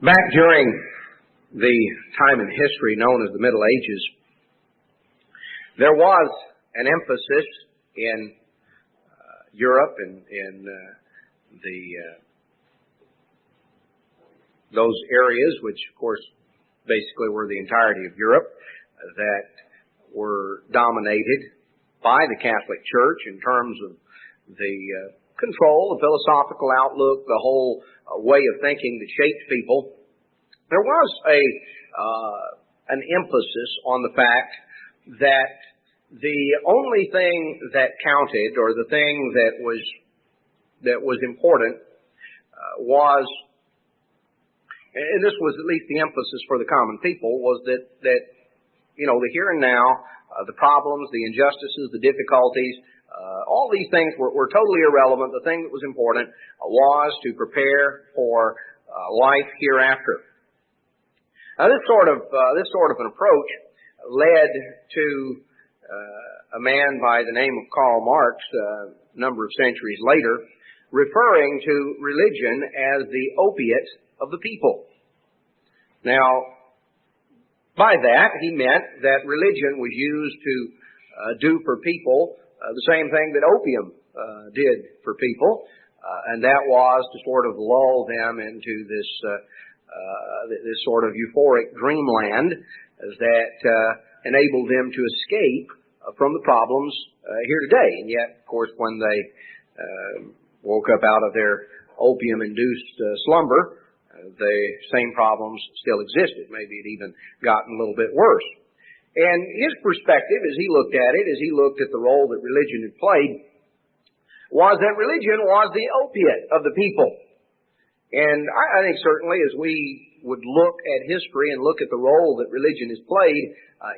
Back during the time in history known as the Middle Ages, there was an emphasis in Europe and in those areas, which of course basically were the entirety of Europe, that were dominated by the Catholic Church in terms of the control, the philosophical outlook, the whole way of thinking that shaped people. There was an emphasis on the fact that the only thing that counted, or the thing that was important, was, and this was at least the emphasis for the common people, was that you know, the here and now, the problems, the injustices, the difficulties, all these things were totally irrelevant. The thing that was important was to prepare for life hereafter. Now, this sort of an approach led to a man by the name of Karl Marx, a number of centuries later, referring to religion as the opiate of the people. Now, by that, he meant that religion was used to do for people the same thing that opium did for people, and that was to sort of lull them into this sort of euphoric dreamland that enabled them to escape from the problems here today. And yet, of course, when they woke up out of their opium-induced slumber, the same problems still existed. Maybe it even gotten a little bit worse. And his perspective, as he looked at it, as he looked at the role that religion had played, was that religion was the opiate of the people. And I think certainly as we would look at history and look at the role that religion has played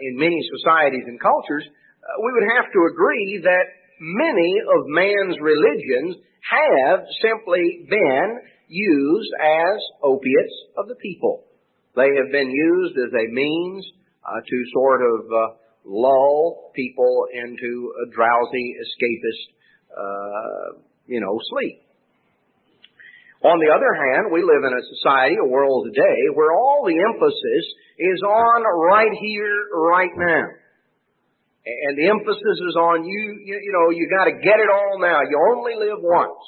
in many societies and cultures, we would have to agree that many of man's religions have simply been used as opiates of the people. They have been used as a means to sort of lull people into a drowsy, escapist, sleep. On the other hand, we live in a society, a world today, where all the emphasis is on right here, right now. And the emphasis is on you got to get it all now. You only live once.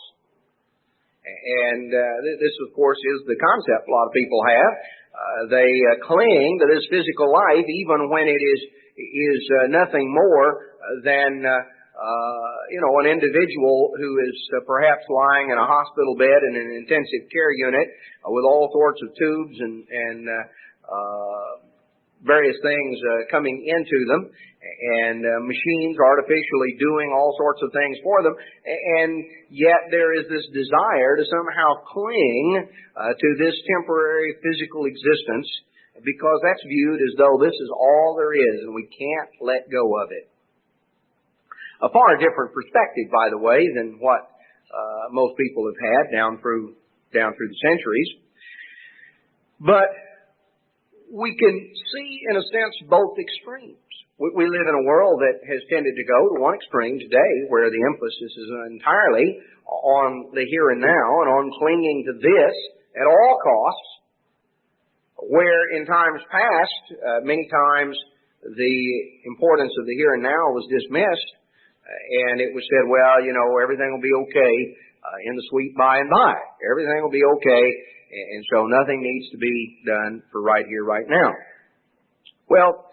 And this, of course, is the concept a lot of people have. They cling to this physical life even when it is nothing more than an individual who is perhaps lying in a hospital bed in an intensive care unit with all sorts of tubes and various things coming into them, and machines artificially doing all sorts of things for them, and yet there is this desire to somehow cling to this temporary physical existence because that's viewed as though this is all there is and we can't let go of it. A far different perspective, by the way, than what most people have had down through the centuries. But we can see, in a sense, both extremes. We live in a world that has tended to go to one extreme today, where the emphasis is entirely on the here and now and on clinging to this at all costs, where in times past, many times the importance of the here and now was dismissed, and it was said, well, everything will be okay in the sweet by and by. Everything will be okay, and so nothing needs to be done for right here, right now. Well,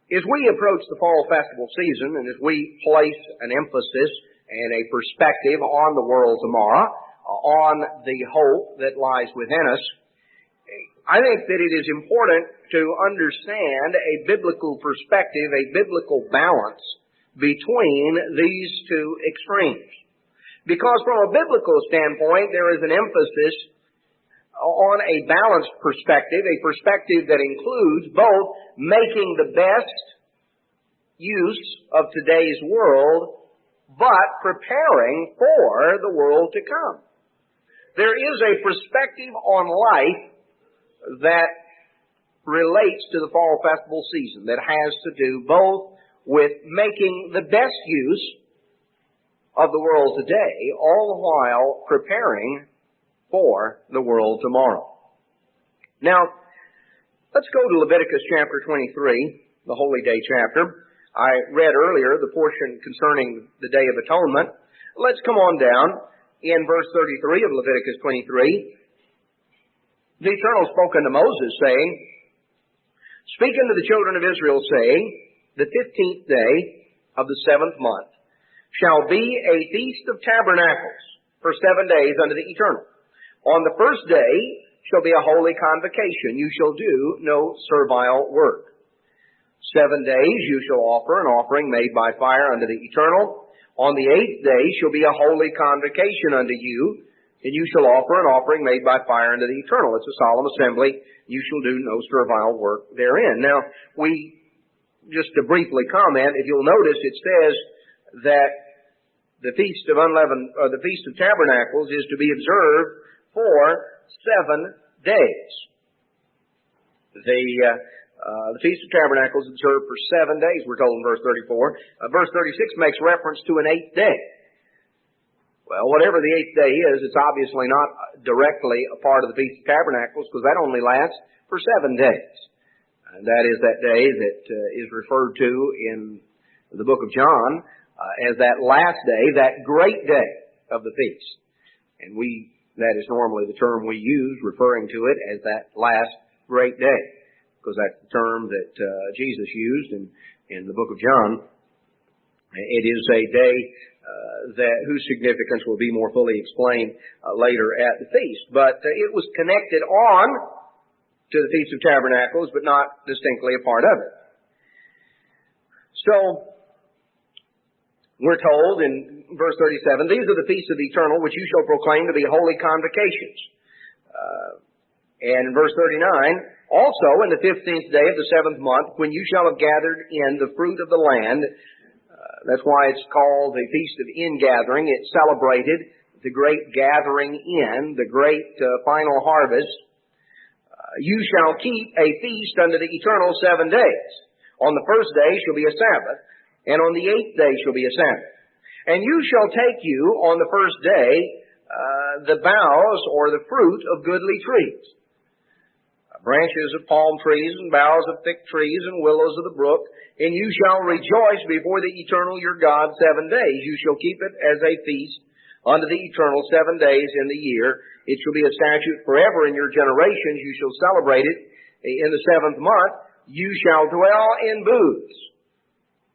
as we approach the fall festival season, and as we place an emphasis and a perspective on the world tomorrow, on the hope that lies within us, I think that it is important to understand a biblical perspective, a biblical balance between these two extremes. Because from a biblical standpoint, there is an emphasis on a balanced perspective, a perspective that includes both making the best use of today's world, but preparing for the world to come. There is a perspective on life that relates to the fall festival season that has to do both with making the best use of the world today, all the while preparing for the world tomorrow. Now, let's go to Leviticus chapter 23, the Holy Day chapter. I read earlier the portion concerning the Day of Atonement. Let's come on down in verse 33 of Leviticus 23. The Eternal spoke unto Moses, saying, Speak unto the children of Israel, saying, The 15th day of the 7th month shall be a feast of tabernacles for 7 days unto the Eternal. On the first day shall be a holy convocation. You shall do no servile work. 7 days you shall offer an offering made by fire unto the Eternal. On the 8th day shall be a holy convocation unto you, and you shall offer an offering made by fire unto the Eternal. It's a solemn assembly. You shall do no servile work therein. Now, just to briefly comment, if you'll notice, it says that the Feast of Tabernacles is to be observed for 7 days. The Feast of Tabernacles is observed for 7 days, we're told in verse 34. Verse 36 makes reference to an 8th day. Well, whatever the 8th day is, it's obviously not directly a part of the Feast of Tabernacles, because that only lasts for 7 days. And that is that day that is referred to in the book of John as that last day, that great day of the feast. And that is normally the term we use, referring to it as that last great day, because that's the term that Jesus used in the book of John. It is a day whose significance will be more fully explained later at the feast. But it was connected on to the Feast of Tabernacles, but not distinctly a part of it. So, we're told in verse 37, These are the feasts of the Eternal, which you shall proclaim to be holy convocations. And in verse 39, Also in the 15th day of the 7th month, when you shall have gathered in the fruit of the land, that's why it's called the Feast of Ingathering. It celebrated the great gathering in, the great final harvest. You shall keep a feast unto the Eternal 7 days. On the first day shall be a Sabbath, and on the 8th day shall be a Sabbath. And you shall take you on the first day the boughs or the fruit of goodly trees, branches of palm trees and boughs of thick trees and willows of the brook, and you shall rejoice before the Eternal your God 7 days. You shall keep it as a feast unto the Eternal 7 days in the year. It shall be a statute forever in your generations. You shall celebrate it in the 7th month. You shall dwell in booths.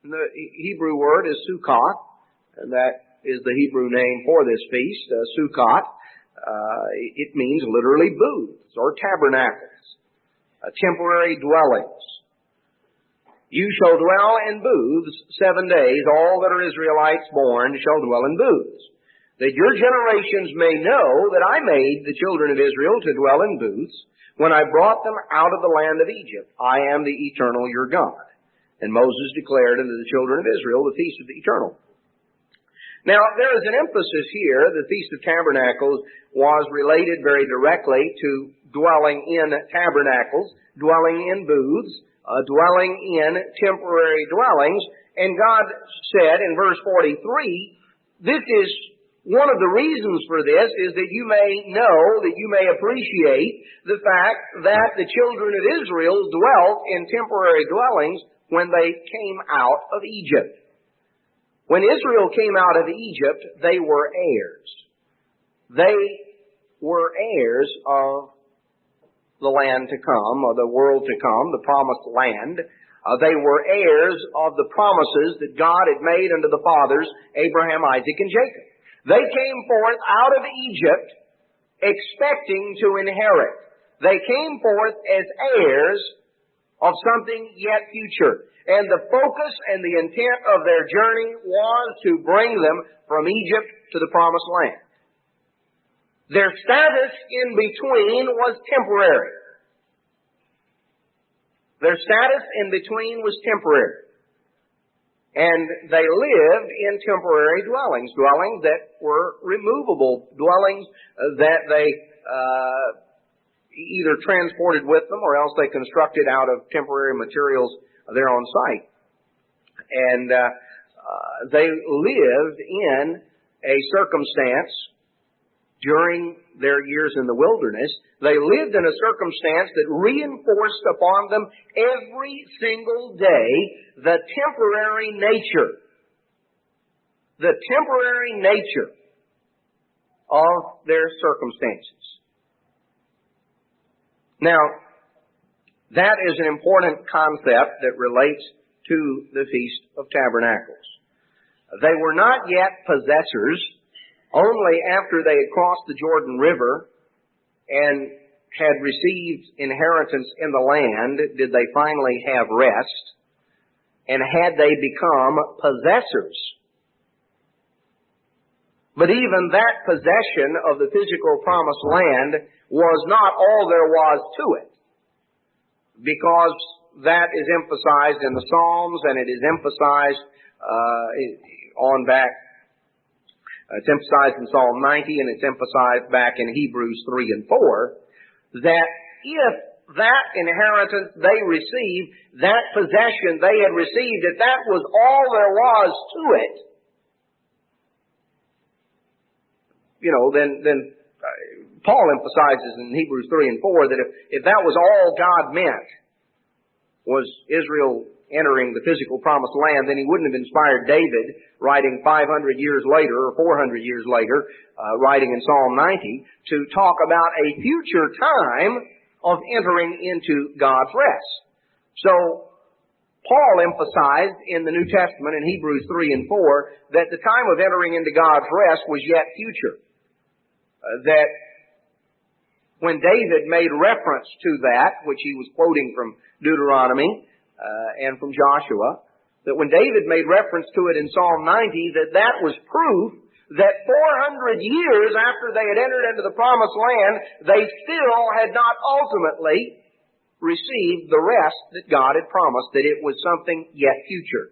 The Hebrew word is sukkot, and that is the Hebrew name for this feast, sukkot. It means literally booths or tabernacles, temporary dwellings. You shall dwell in booths 7 days. All that are Israelites born shall dwell in booths, that your generations may know that I made the children of Israel to dwell in booths when I brought them out of the land of Egypt. I am the Eternal your God. And Moses declared unto the children of Israel the feast of the Eternal. Now, there is an emphasis here. The Feast of Tabernacles was related very directly to dwelling in tabernacles, dwelling in booths, dwelling in temporary dwellings. And God said in verse 43, this is one of the reasons for this is that you may know, that you may appreciate the fact that the children of Israel dwelt in temporary dwellings when they came out of Egypt. When Israel came out of Egypt, they were heirs. They were heirs of the land to come, or the world to come, the promised land. They were heirs of the promises that God had made unto the fathers, Abraham, Isaac, and Jacob. They came forth out of Egypt expecting to inherit. They came forth as heirs of something yet future. And the focus and the intent of their journey was to bring them from Egypt to the promised land. Their status in between was temporary. Their status in between was temporary. And they lived in temporary dwellings, dwellings that were removable, dwellings that they either transported with them or else they constructed out of temporary materials there on site. And they lived in a circumstance during their years in the wilderness, they lived in a circumstance that reinforced upon them every single day the temporary nature of their circumstances. Now, that is an important concept that relates to the Feast of Tabernacles. They were not yet possessors. Only after they had crossed the Jordan River and had received inheritance in the land did they finally have rest, and had they become possessors. But even that possession of the physical promised land was not all there was to it, because that is emphasized in the Psalms, and it is emphasized it's emphasized in Psalm 90, and it's emphasized back in Hebrews 3 and 4, that if that inheritance they received, that possession they had received, if that was all there was to it, then Paul emphasizes in Hebrews 3 and 4 that if that was all God meant, was Israel entering the physical promised land, then he wouldn't have inspired David, writing 500 years later or 400 years later, writing in Psalm 90, to talk about a future time of entering into God's rest. So, Paul emphasized in the New Testament in Hebrews 3 and 4 that the time of entering into God's rest was yet future. That when David made reference to that, which he was quoting from Deuteronomy, and from Joshua, that when David made reference to it in Psalm 90, that was proof that 400 years after they had entered into the promised land, they still had not ultimately received the rest that God had promised, that it was something yet future.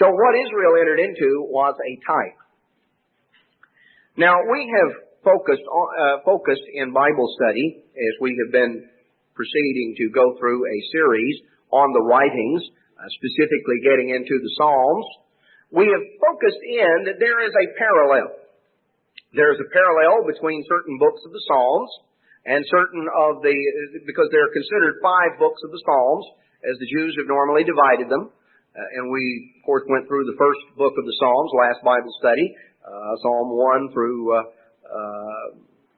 So what Israel entered into was a type. Now, we have focused in Bible study, as we have been proceeding to go through a series on the writings, specifically getting into the Psalms, we have focused in that there is a parallel. There is a parallel between certain books of the Psalms and certain of because they're considered 5 books of the Psalms, as the Jews have normally divided them. And we, of course, went through the first book of the Psalms, last Bible study, Psalm 1 through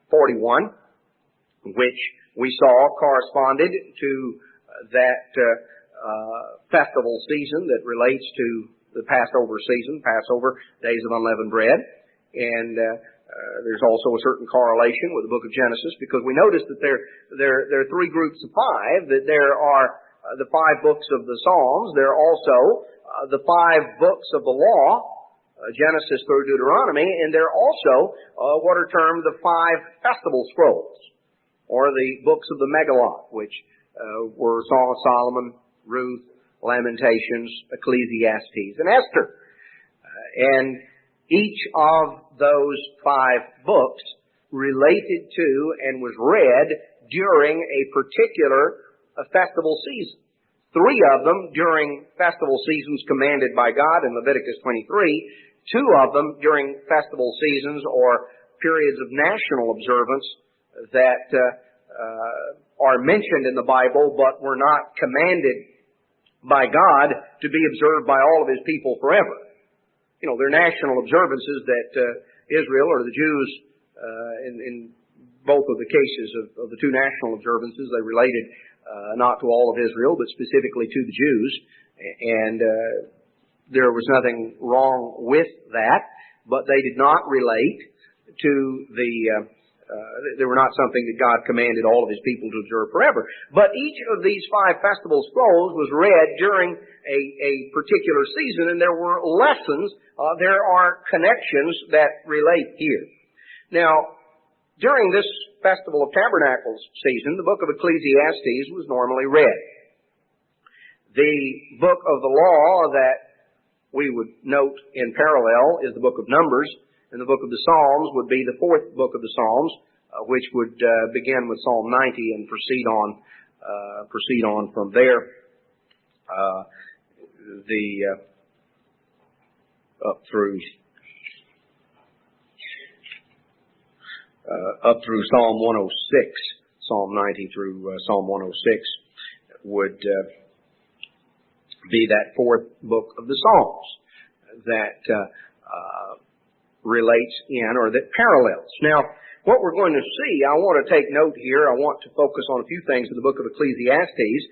41, which we saw corresponded to that festival season that relates to the Passover season, Passover, Days of Unleavened Bread. And there's also a certain correlation with the book of Genesis, because we notice that there are 3 groups of 5, that there are the 5 books of the Psalms, there are also the 5 books of the law, Genesis through Deuteronomy, and there are also what are termed the 5 festival scrolls, or the books of the Megillah, which were Song of Solomon, Ruth, Lamentations, Ecclesiastes, and Esther. And each of those 5 books related to and was read during a particular festival season. 3 of them during festival seasons commanded by God in Leviticus 23, 2 of them during festival seasons or periods of national observance that are mentioned in the Bible but were not commanded by God to be observed by all of His people forever. They're national observances that Israel or the Jews, in both of the cases of the 2 national observances, they related not to all of Israel, but specifically to the Jews. And there was nothing wrong with that, but they did not relate to they were not something that God commanded all of His people to observe forever. But each of these 5 festival scrolls was read during a particular season, and there were lessons, there are connections that relate here. Now, during this Festival of Tabernacles season, the book of Ecclesiastes was normally read. The book of the law that we would note in parallel is the book of Numbers, and the book of the Psalms would be the 4th book of the Psalms, which would begin with Psalm 90 and proceed on from there. Up through up through Psalm 106, Psalm 90 through Psalm 106 would be that fourth book of the Psalms that relates in or that parallels. Now, what we're going to see, I want to take note here. I want to focus on a few things in the book of Ecclesiastes,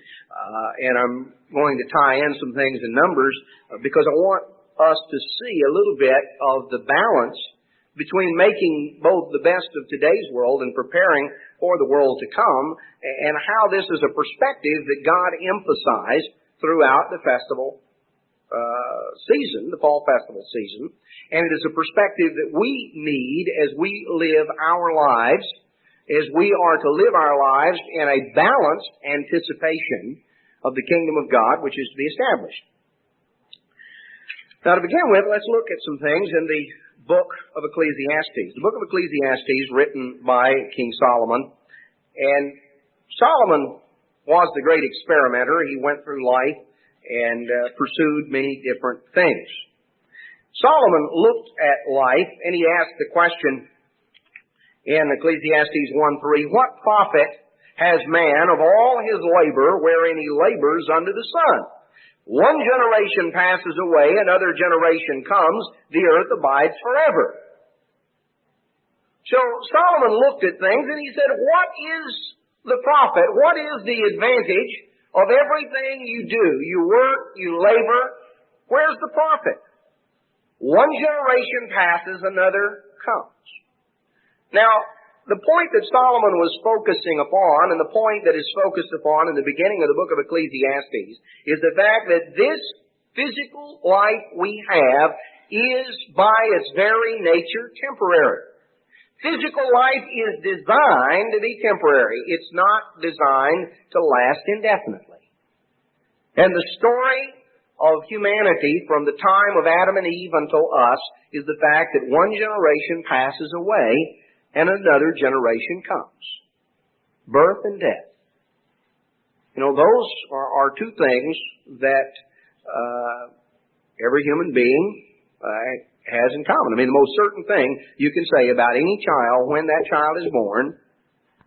and I'm going to tie in some things in Numbers because I want us to see a little bit of the balance between making both the best of today's world and preparing for the world to come, and how this is a perspective that God emphasized throughout the festival season, the fall festival season. And it is a perspective that we need as we live our lives, as we are to live our lives in a balanced anticipation of the kingdom of God, which is to be established. Now, to begin with, let's look at some things in the book of Ecclesiastes. The book of Ecclesiastes, written by King Solomon. And Solomon was the great experimenter. He went through life and pursued many different things. Solomon looked at life and he asked the question in Ecclesiastes 1:3, what profit has man of all his labor wherein he labors under the sun? One generation passes away, another generation comes, the earth abides forever. So Solomon looked at things and he said, what is the profit? What is the advantage of everything you do? You work, you labor. Where's the profit? One generation passes, another comes. Now, the point that Solomon was focusing upon, and the point that is focused upon in the beginning of the book of Ecclesiastes, is the fact that this physical life we have is by its very nature temporary. Physical life is designed to be temporary. It's not designed to last indefinitely. And the story of humanity from the time of Adam and Eve until us is the fact that one generation passes away and another generation comes. Birth and death. You know, those are two things that every human being has in common. I mean, the most certain thing you can say about any child when that child is born,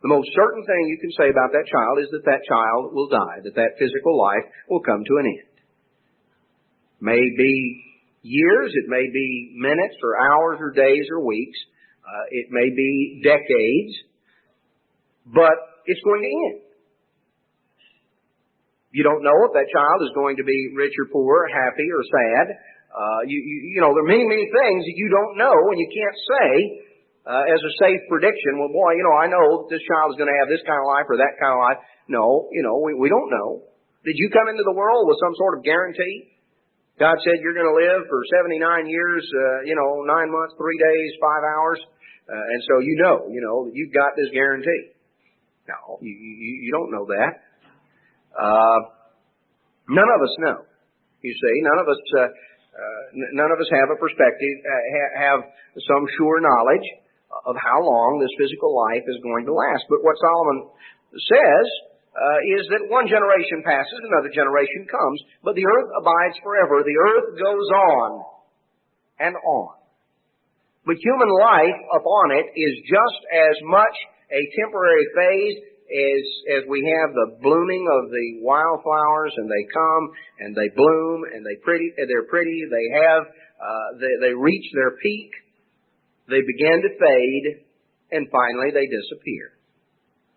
the most certain thing you can say about that child is that that child will die, that that physical life will come to an end. May be years, it may be minutes or hours or days or weeks, it may be decades, but it's going to end. You don't know if that child is going to be rich or poor, happy or sad. You know, there are many, many things that you don't know and you can't say as a safe prediction. Well, boy, you know, I know this child is going to have this kind of life or that kind of life. No, you know, we don't know. Did you come into the world with some sort of guarantee? God said you're going to live for 79 years, 9 months, 3 days, 5 hours. And so you know that you've got this guarantee. No, you don't know that. None of us know. You see, none of us have a perspective, have some sure knowledge of how long this physical life is going to last. But what Solomon says is that one generation passes, another generation comes, but the earth abides forever. The earth goes on and on. But human life upon it is just as much a temporary phase as we have the blooming of the wildflowers, and they come and they bloom and they're pretty, they reach their peak, they begin to fade, and finally they disappear,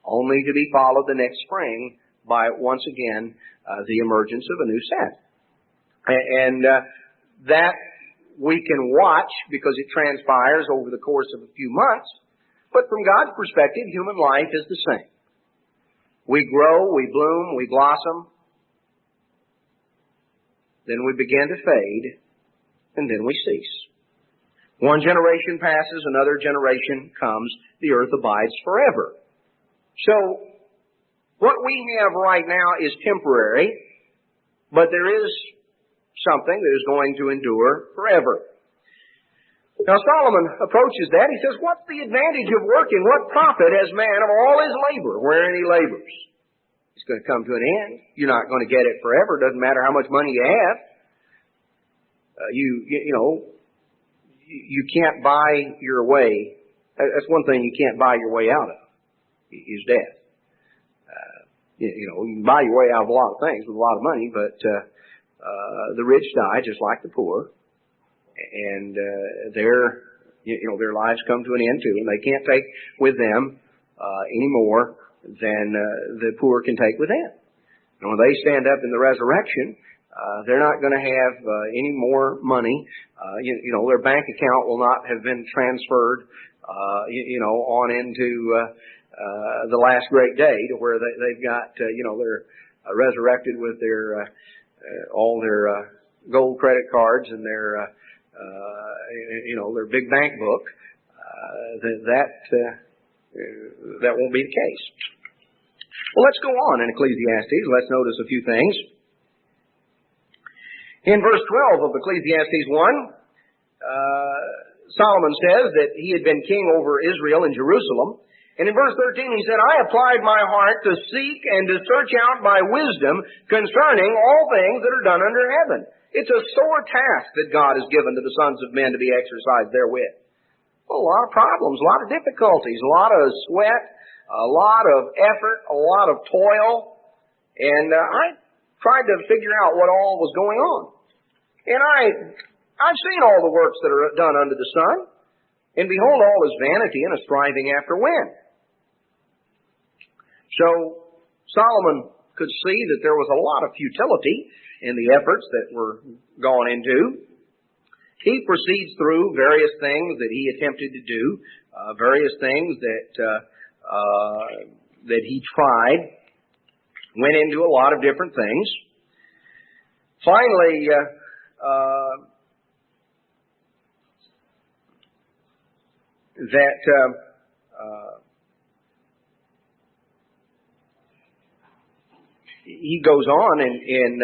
only to be followed the next spring by once again the emergence of a new set. And that we can watch because it transpires over the course of a few months, but from God's perspective, human life is the same. We grow, we bloom, we blossom, then we begin to fade, and then we cease. One generation passes, another generation comes, the earth abides forever. So, what we have right now is temporary, but there is something that is going to endure forever. Now Solomon approaches that. He says, what's the advantage of working? What profit has man of all his labor wherein he labors? It's going to come to an end. You're not going to get it forever. It doesn't matter how much money you have. You can't buy your way That's one thing you can't buy your way out of, is death. You can buy your way out of a lot of things with a lot of money, but the rich die just like the poor, and their lives come to an end too, and they can't take with them any more than the poor can take with them. And when they stand up in the resurrection, they're not going to have any more money. Their bank account will not have been transferred, on into the last great day to where they've got, they're resurrected with their all their gold credit cards and their big bank book. That won't be the case. Well, let's go on in Ecclesiastes. Let's notice a few things. In verse 12 of Ecclesiastes 1, Solomon says that he had been king over Israel and Jerusalem. And in verse 13 he said, I applied my heart to seek and to search out by wisdom concerning all things that are done under heaven. It's a sore task that God has given to the sons of men to be exercised therewith. Well, a lot of problems, a lot of difficulties, a lot of sweat, a lot of effort, a lot of toil. And I tried to figure out what all was going on. And I've seen all the works that are done under the sun. And behold, all is vanity and a striving after wind. So Solomon could see that there was a lot of futility in the efforts that were gone into. He proceeds through various things that he attempted to do, various things that he tried, went into a lot of different things. Finally, he goes on and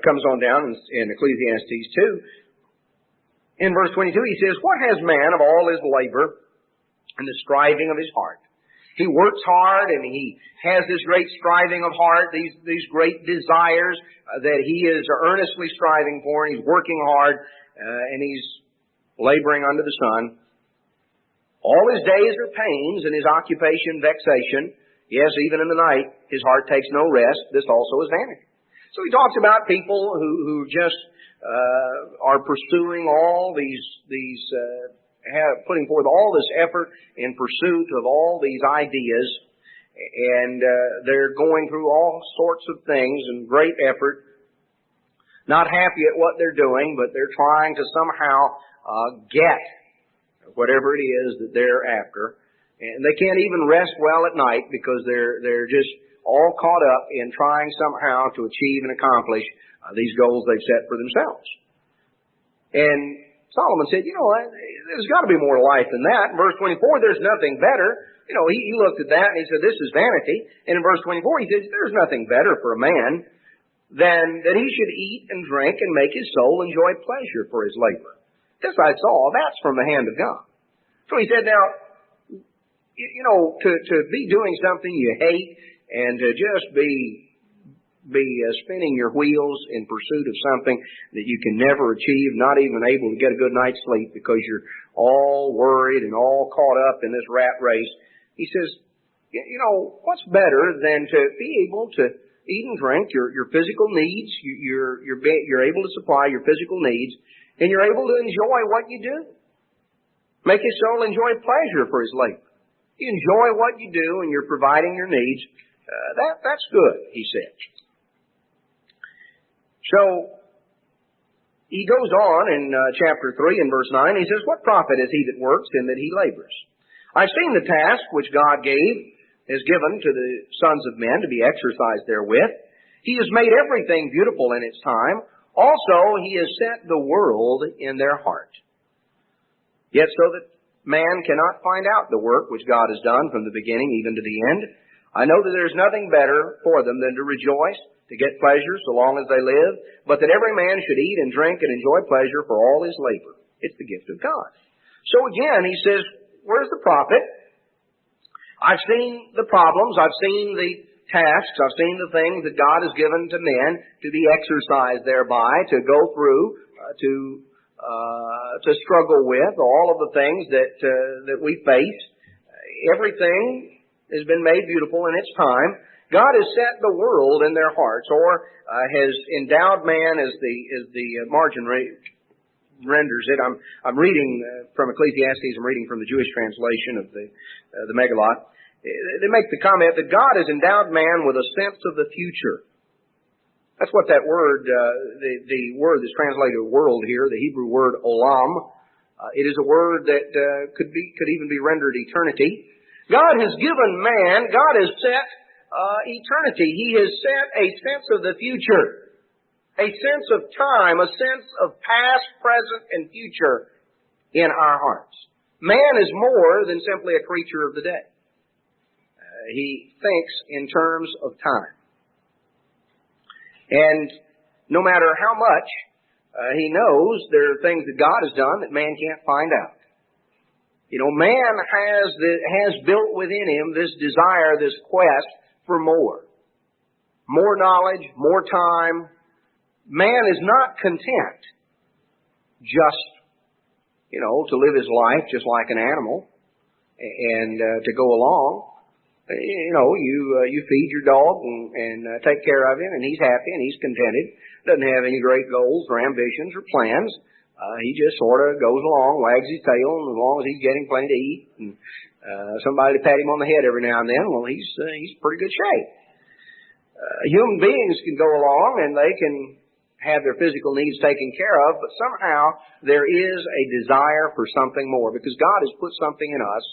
comes on down in Ecclesiastes 2. In verse 22, he says, what has man of all his labor and the striving of his heart? He works hard and he has this great striving of heart, these great desires that he is earnestly striving for, and he's working hard and he's laboring under the sun. All his days are pains and his occupation vexation. Yes, even in the night, his heart takes no rest. This also is vanity. So he talks about people who just are pursuing all putting forth all this effort in pursuit of all these ideas, and they're going through all sorts of things in great effort, not happy at what they're doing, but they're trying to somehow get whatever it is that they're after. And they can't even rest well at night because they're just all caught up in trying somehow to achieve and accomplish these goals they've set for themselves. And Solomon said, there's got to be more to life than that. In verse 24, there's nothing better. He looked at that and he said, this is vanity. And in verse 24, he says, there's nothing better for a man than that he should eat and drink and make his soul enjoy pleasure for his labor. This I saw, that's from the hand of God. So he said, now, to be doing something you hate and to just be spinning your wheels in pursuit of something that you can never achieve, not even able to get a good night's sleep because you're all worried and all caught up in this rat race. He says, what's better than to be able to eat and drink your physical needs, you're able to supply your physical needs, and you're able to enjoy what you do. Make his soul enjoy pleasure for his labor. You enjoy what you do and you're providing your needs. That's good, he said. So, he goes on in chapter 3 and verse 9. He says, what profit is he that works in that he labors? I've seen the task which God has given to the sons of men to be exercised therewith. He has made everything beautiful in its time. Also, he has set the world in their heart. Yet so that man cannot find out the work which God has done from the beginning even to the end. I know that there's nothing better for them than to rejoice, to get pleasure so long as they live, but that every man should eat and drink and enjoy pleasure for all his labor. It's the gift of God. So again, he says, where's the profit? I've seen the problems, I've seen the tasks, I've seen the things that God has given to men to be exercised thereby, to go through, to to struggle with, all of the things that we face. Everything has been made beautiful in its time. God has set the world in their hearts, or has endowed man, as the margin renders it. I'm reading from Ecclesiastes. I'm reading from the Jewish translation of the Megillot. They make the comment that God has endowed man with a sense of the future. That's what that word, the word that's translated world here, the Hebrew word olam. It is a word that could even be rendered eternity. God has given man, God has set eternity. He has set a sense of the future, a sense of time, a sense of past, present, and future in our hearts. Man is more than simply a creature of the day. He thinks in terms of time. And no matter how much he knows, there are things that God has done that man can't find out. You know, man has built within him this desire, this quest for more. More knowledge, more time. Man is not content just, to live his life just like an animal and to go along. You feed your dog and take care of him, and he's happy and he's contented. Doesn't have any great goals or ambitions or plans. He just sort of goes along, wags his tail, and as long as he's getting plenty to eat and somebody to pat him on the head every now and then, well, he's in pretty good shape. Human beings can go along and they can have their physical needs taken care of, but somehow there is a desire for something more, because God has put something in us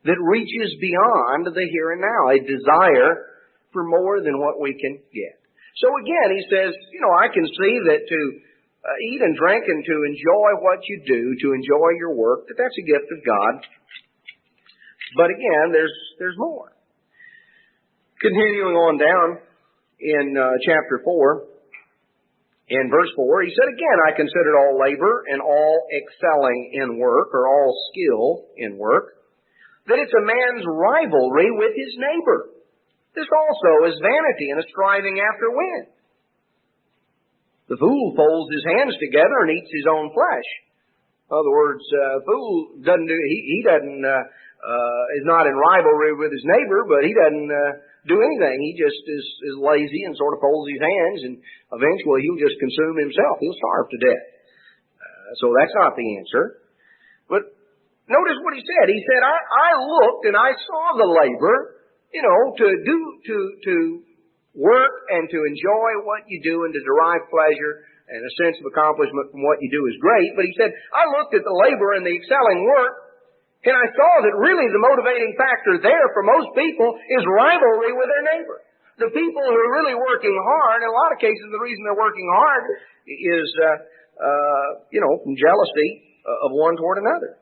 that reaches beyond the here and now, a desire for more than what we can get. So again, he says, I can see that to eat and drink and to enjoy what you do, to enjoy your work, that's a gift of God. But again, there's more. Continuing on down in chapter 4, in verse 4, he said, again, I considered all labor and all excelling in work, or all skill in work, that it's a man's rivalry with his neighbor. This also is vanity and a striving after wind. The fool folds his hands together and eats his own flesh. In other words, fool doesn't do, he doesn't, is not in rivalry with his neighbor, but he doesn't do anything. He just is lazy and sort of folds his hands, and eventually he'll just consume himself. He'll starve to death. So that's not the answer. But notice what he said. He said, I looked and I saw the labor, to work and to enjoy what you do and to derive pleasure and a sense of accomplishment from what you do is great. But he said, I looked at the labor and the excelling work, and I saw that really the motivating factor there for most people is rivalry with their neighbor. The people who are really working hard, in a lot of cases the reason they're working hard is, from jealousy of one toward another.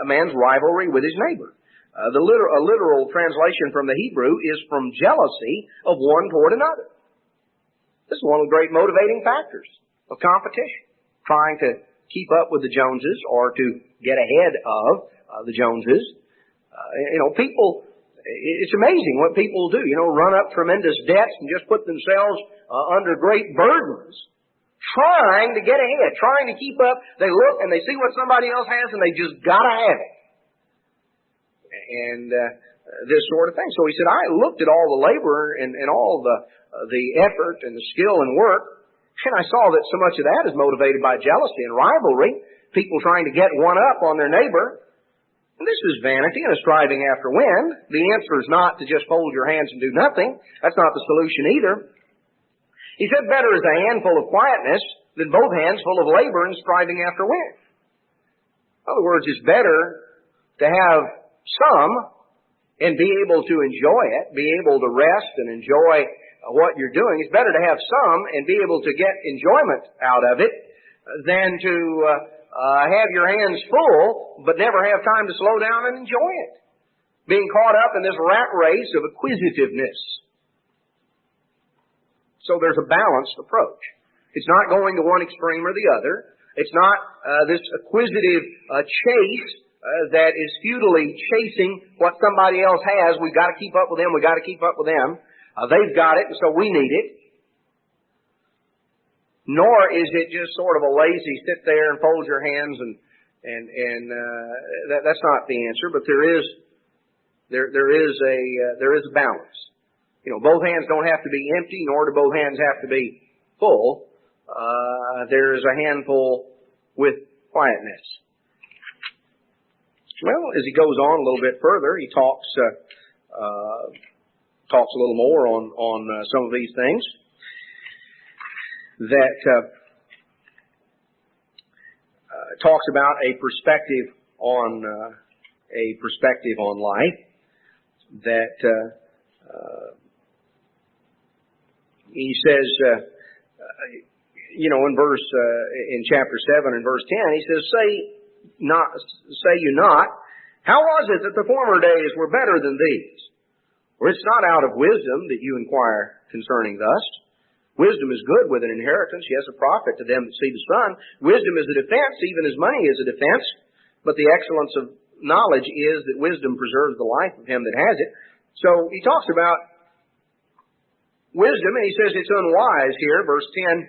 A man's rivalry with his neighbor. A literal translation from the Hebrew is from jealousy of one toward another. This is one of the great motivating factors of competition. Trying to keep up with the Joneses or to get ahead of the Joneses. People, it's amazing what people do. Run up tremendous debts and just put themselves under great burdens. Trying to get ahead, trying to keep up. They look and they see what somebody else has and they just gotta have it. And this sort of thing. So he said, I looked at all the labor and all the effort and the skill and work, and I saw that so much of that is motivated by jealousy and rivalry, people trying to get one up on their neighbor. And this is vanity and a striving after wind. The answer is not to just fold your hands and do nothing. That's not the solution either. He said, better is a handful of quietness than both hands full of labor and striving after wind. In other words, it's better to have some and be able to enjoy it, be able to rest and enjoy what you're doing. It's better to have some and be able to get enjoyment out of it than to have your hands full but never have time to slow down and enjoy it. Being caught up in this rat race of acquisitiveness. So there's a balanced approach. It's not going to one extreme or the other. It's not this acquisitive chase that is futilely chasing what somebody else has. We've got to keep up with them. We've got to keep up with them. They've got it, and so we need it. nor is it just sort of a lazy sit there and fold your hands that's not the answer. But there is a balance. You know, both hands don't have to be empty, nor do both hands have to be full. There is a handful with quietness. Well, as he goes on a little bit further, he talks a little more on some of these things that talks about a perspective on life. That he says, in chapter 7 and verse 10, he says, say you not, how was it that the former days were better than these? For it's not out of wisdom that you inquire concerning thus. Wisdom is good with an inheritance, yes, a profit to them that see the sun. Wisdom is a defense, even as money is a defense. But the excellence of knowledge is that wisdom preserves the life of him that has it. So he talks about wisdom, and he says it's unwise here, verse 10,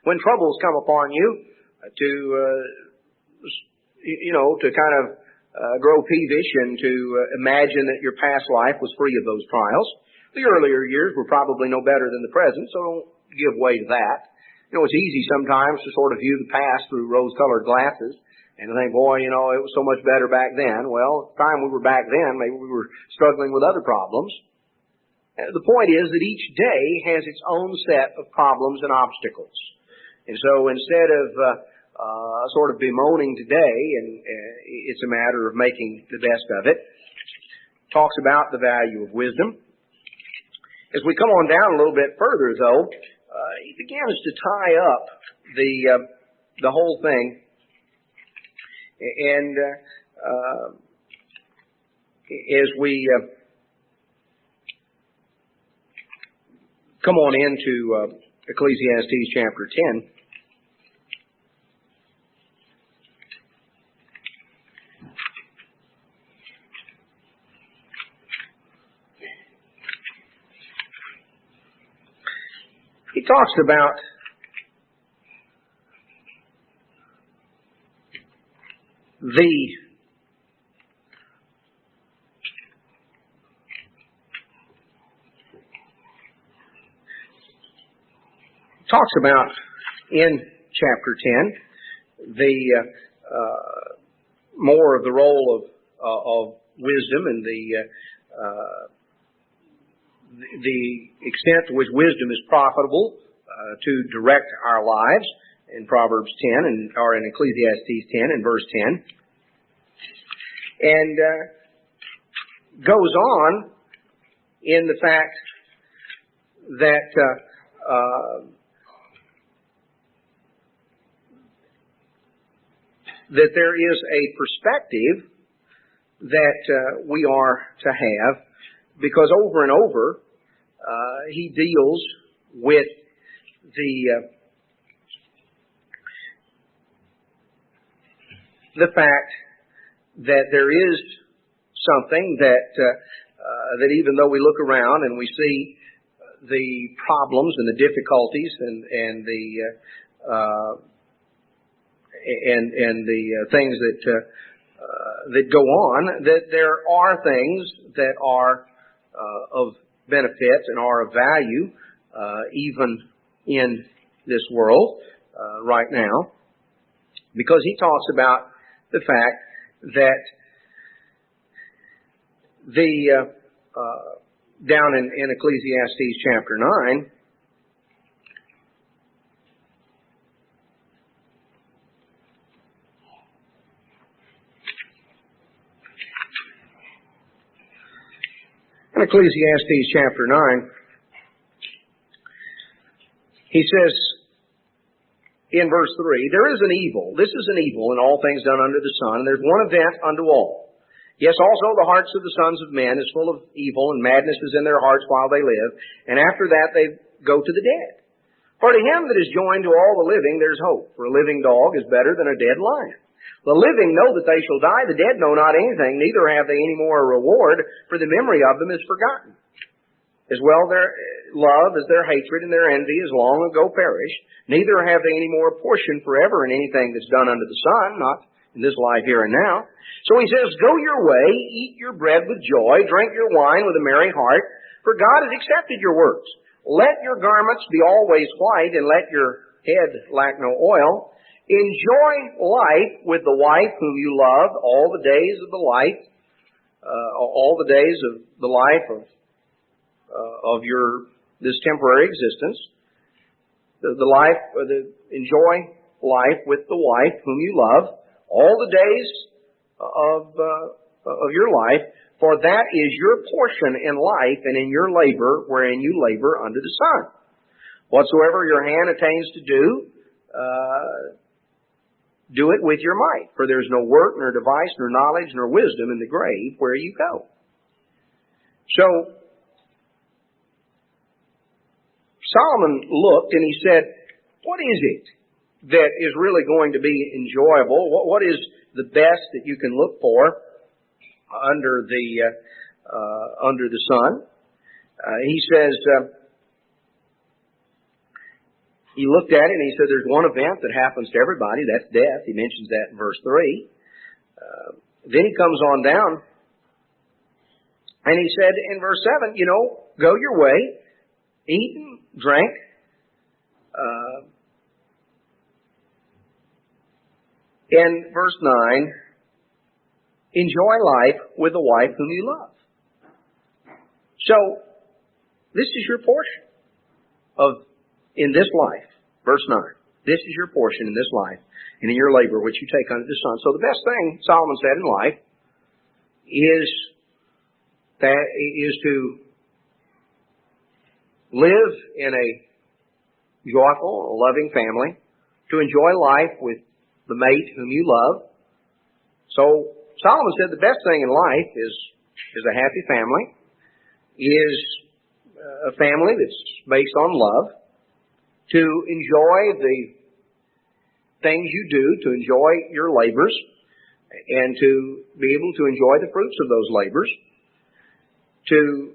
when troubles come upon you, to kind of grow peevish and to imagine that your past life was free of those trials. The earlier years were probably no better than the present, so don't give way to that. You know, it's easy sometimes to sort of view the past through rose-colored glasses and to think, boy, it was so much better back then. Well, the time we were back then, maybe we were struggling with other problems. The point is that each day has its own set of problems and obstacles. And so instead of sort of bemoaning today, and it's a matter of making the best of it, talks about the value of wisdom. As we come on down a little bit further, though, he begins to tie up the whole thing, and as we come on into Ecclesiastes chapter 10. He talks about in chapter 10 more of the role of wisdom and the extent to which wisdom is profitable to direct our lives in Proverbs 10 or in Ecclesiastes 10 and verse 10, and goes on in the fact that that there is a perspective that we are to have, because over and over he deals with the fact that there is something that even though we look around and we see the problems and the difficulties and the things that go on, that there are things that are of benefit and are of value even in this world right now, because he talks about the fact that down in Ecclesiastes chapter 9, in Ecclesiastes chapter 9, he says in verse 3, there is an evil. This is an evil in all things done under the sun, and there's one event unto all. Yes, also the hearts of the sons of men is full of evil, and madness is in their hearts while they live, and after that they go to the dead. For to him that is joined to all the living there's hope, for a living dog is better than a dead lion. The living know that they shall die, the dead know not anything, neither have they any more a reward, for the memory of them is forgotten. As well, love as their hatred and their envy is long ago perished, neither have they any more portion forever in anything that's done under the sun, not in this life here and now. So he says, go your way, eat your bread with joy, drink your wine with a merry heart, for God has accepted your works. Let your garments be always white, and let your head lack no oil. Enjoy life with the wife whom you love all the days of the life, of your this temporary existence. Enjoy life with the wife whom you love all the days of your life, for that is your portion in life and in your labor wherein you labor under the sun. Whatsoever your hand attains to do, do it with your might, for there is no work, nor device, nor knowledge, nor wisdom in the grave where you go. So, Solomon looked and he said, what is it that is really going to be enjoyable? What is the best that you can look for under the sun? He says, he looked at it and he said there's one event that happens to everybody, that's death. He mentions that in verse 3. Then he comes on down and he said in verse 7, go your way, eat and drink, in verse 9, enjoy life with the wife whom you love. So, this is your portion in this life. Verse 9. This is your portion in this life and in your labor which you take under the sun. So the best thing, Solomon said, in life is to live in a joyful, loving family, to enjoy life with the mate whom you love. So Solomon said the best thing in life is a happy family, is a family that's based on love, to enjoy the things you do, to enjoy your labors, and to be able to enjoy the fruits of those labors, to,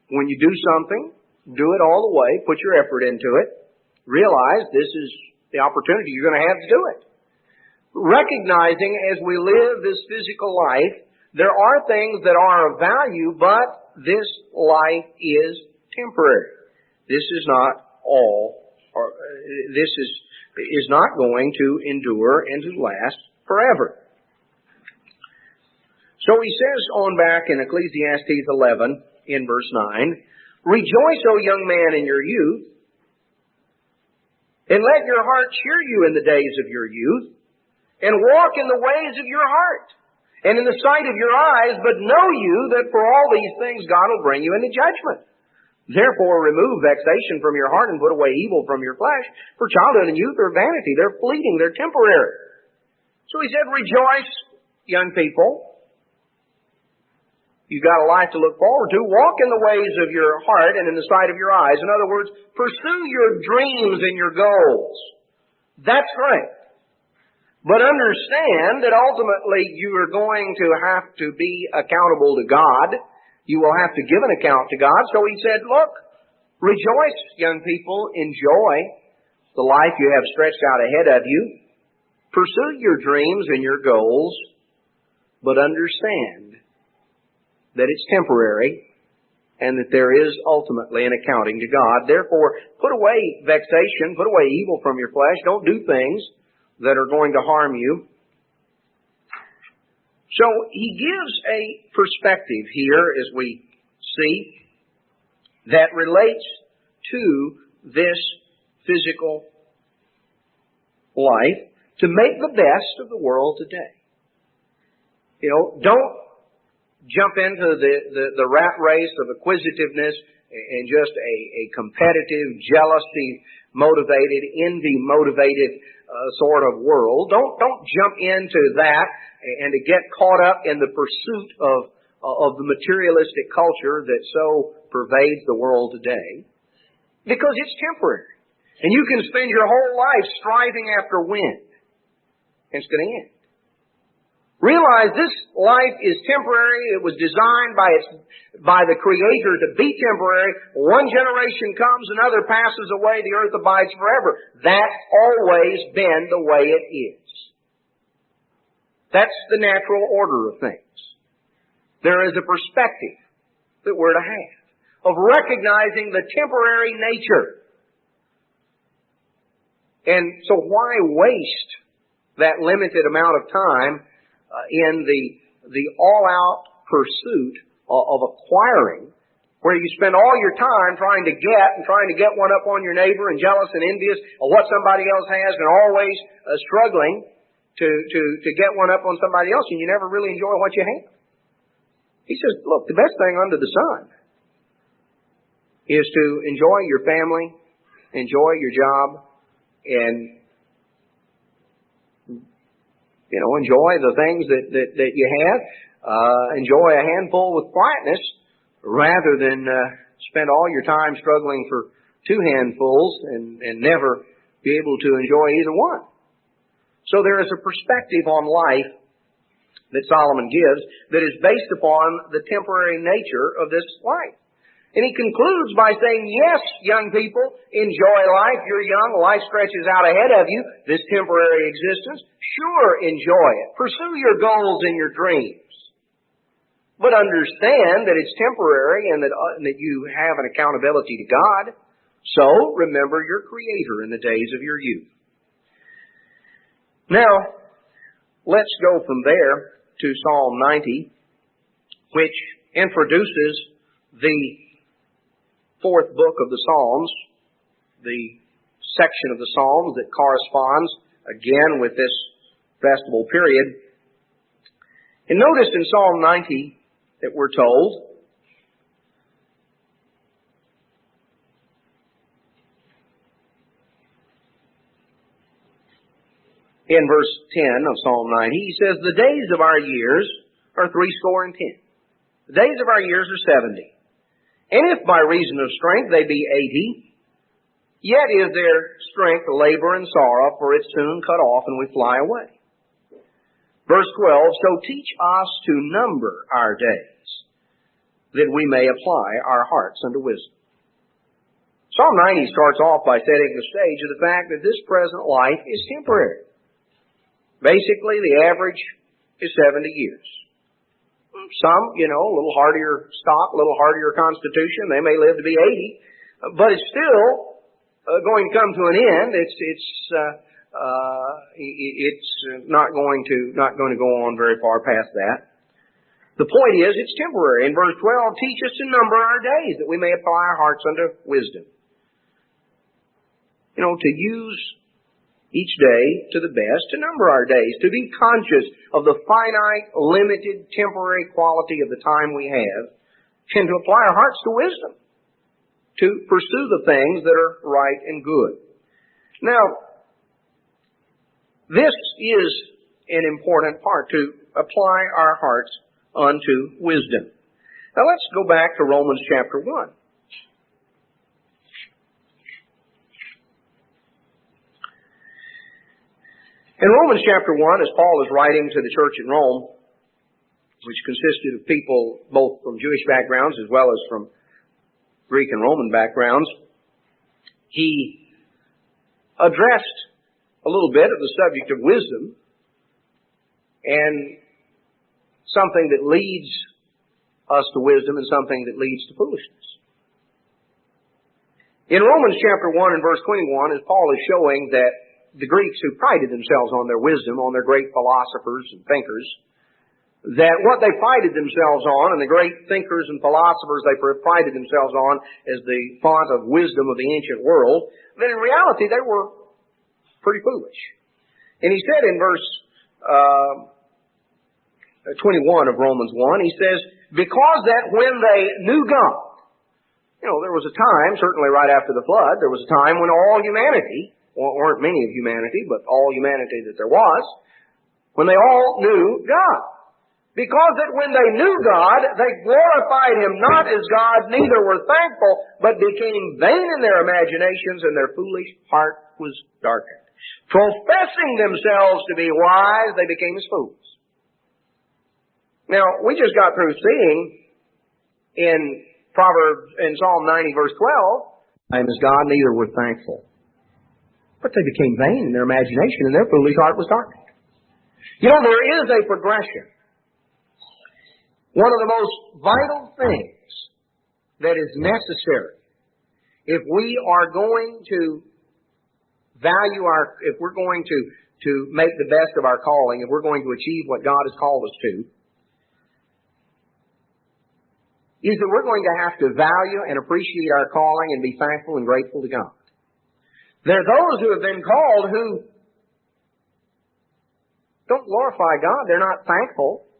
when you do something, do it all the way, put your effort into it, realize this is the opportunity you're going to have to do it. Recognizing as we live this physical life, there are things that are of value, but this life is temporary. This is not all, or this is not going to endure and to last forever. So he says on back in Ecclesiastes 11 in verse 9, rejoice, O young man, in your youth, and let your heart cheer you in the days of your youth, and walk in the ways of your heart, and in the sight of your eyes, but know you that for all these things God will bring you into judgment. Therefore remove vexation from your heart and put away evil from your flesh, for childhood and youth are vanity, they're fleeting, they're temporary. So he said, rejoice, young people. You've got a life to look forward to. Walk in the ways of your heart and in the sight of your eyes. In other words, pursue your dreams and your goals. That's great. But understand that ultimately you are going to have to be accountable to God. You will have to give an account to God. So he said, look, rejoice, young people. Enjoy the life you have stretched out ahead of you. Pursue your dreams and your goals, but understand that it's temporary and that there is ultimately an accounting to God. Therefore, put away vexation, put away evil from your flesh. Don't do things that are going to harm you. So he gives a perspective here, as we see, that relates to this physical life to make the best of the world today. Don't jump into the rat race of acquisitiveness and just a competitive, jealousy-motivated, envy-motivated sort of world. Don't jump into that and to get caught up in the pursuit of the materialistic culture that so pervades the world today, because it's temporary. And you can spend your whole life striving after wind, and it's going to end. Realize this life is temporary. It was designed by the Creator to be temporary. One generation comes, another passes away, the earth abides forever. That's always been the way it is. That's the natural order of things. There is a perspective that we're to have of recognizing the temporary nature. And so why waste that limited amount of time in the all-out pursuit of acquiring, where you spend all your time trying to get one up on your neighbor and jealous and envious of what somebody else has and always struggling to get one up on somebody else, and you never really enjoy what you have. He says, look, the best thing under the sun is to enjoy your family, enjoy your job, and enjoy the things that you have. Enjoy a handful with quietness rather than spend all your time struggling for two handfuls and never be able to enjoy either one. So there is a perspective on life that Solomon gives that is based upon the temporary nature of this life. And he concludes by saying, yes, young people, enjoy life. You're young. Life stretches out ahead of you, this temporary existence. Sure, enjoy it. Pursue your goals and your dreams. But understand that it's temporary and that you have an accountability to God. So, remember your Creator in the days of your youth. Now, let's go from there to Psalm 90, which introduces the fourth book of the Psalms, the section of the Psalms that corresponds again with this festival period. And notice in Psalm 90 that we're told, in verse 10 of Psalm 90, he says, the days of our years are 80. The days of our years are 70. And if by reason of strength they be 80, yet is their strength labor and sorrow, for it's soon cut off and we fly away. Verse 12, so teach us to number our days, that we may apply our hearts unto wisdom. Psalm 90 starts off by setting the stage of the fact that this present life is temporary. Basically, the average is 70 years. Some, a little hardier stock, a little hardier constitution, they may live to be 80, but it's still going to come to an end. It's not going to go on very far past that. The point is, it's temporary. In verse 12, teach us to number our days, that we may apply our hearts unto wisdom. To use each day to the best, to number our days, to be conscious of the finite, limited, temporary quality of the time we have, and to apply our hearts to wisdom, to pursue the things that are right and good. Now, this is an important part, to apply our hearts unto wisdom. Now let's go back to Romans chapter 1. In Romans chapter 1, as Paul is writing to the church in Rome, which consisted of people both from Jewish backgrounds as well as from Greek and Roman backgrounds, he addressed a little bit of the subject of wisdom and something that leads us to wisdom and something that leads to foolishness. In Romans chapter 1 and verse 21, as Paul is showing that the Greeks who prided themselves on their wisdom, on their great philosophers and thinkers, that what they prided themselves on, and the great thinkers and philosophers they prided themselves on as the font of wisdom of the ancient world, that in reality they were pretty foolish. And he said in verse 21 of Romans 1, he says, because that when they knew God, there was a time, certainly right after the flood, there was a time when all humanity, weren't many of humanity, but all humanity that there was, when they all knew God. Because that when they knew God, they glorified Him not as God, neither were thankful, but became vain in their imaginations, and their foolish heart was darkened. Professing themselves to be wise, they became as fools, Now, we just got through seeing in Psalm 90 verse 12, "And as God, neither were thankful. But they became vain in their imagination, and their foolish heart was darkened." You know, there is a progression. One of the most vital things that is necessary if we are going to if we're going to make the best of our calling, if we're going to achieve what God has called us to, is that we're going to have to value and appreciate our calling and be thankful and grateful to God. There are those who have been called who don't glorify God. They're not thankful.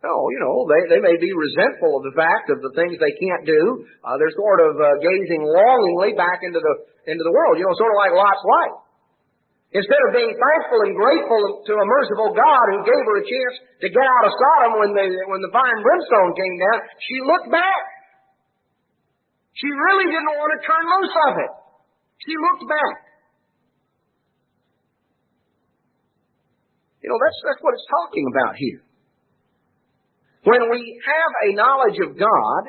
No, you know, they may be resentful of the fact of the things they can't do. They're sort of gazing longingly back into the world. You know, sort of like Lot's wife. Instead of being thankful and grateful to a merciful God who gave her a chance to get out of Sodom when the fire and brimstone came down, she looked back. She really didn't want to turn loose of it. She looked back. You know, that's what it's talking about here. When we have a knowledge of God,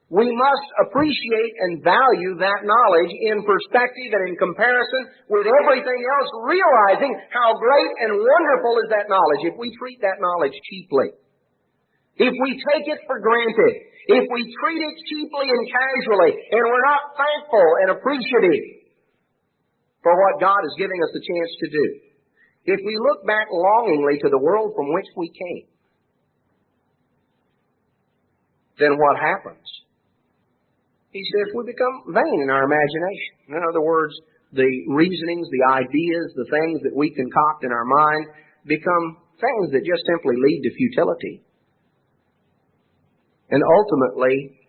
we must appreciate and value that knowledge in perspective and in comparison with everything else, realizing how great and wonderful is that knowledge. If we treat that knowledge cheaply, if we take it for granted, if we treat it cheaply and casually, and we're not thankful and appreciative for what God is giving us the chance to do, if we look back longingly to the world from which we came, then what happens? He says we become vain in our imagination. In other words, the reasonings, the ideas, the things that we concoct in our mind become things that just simply lead to futility. And ultimately,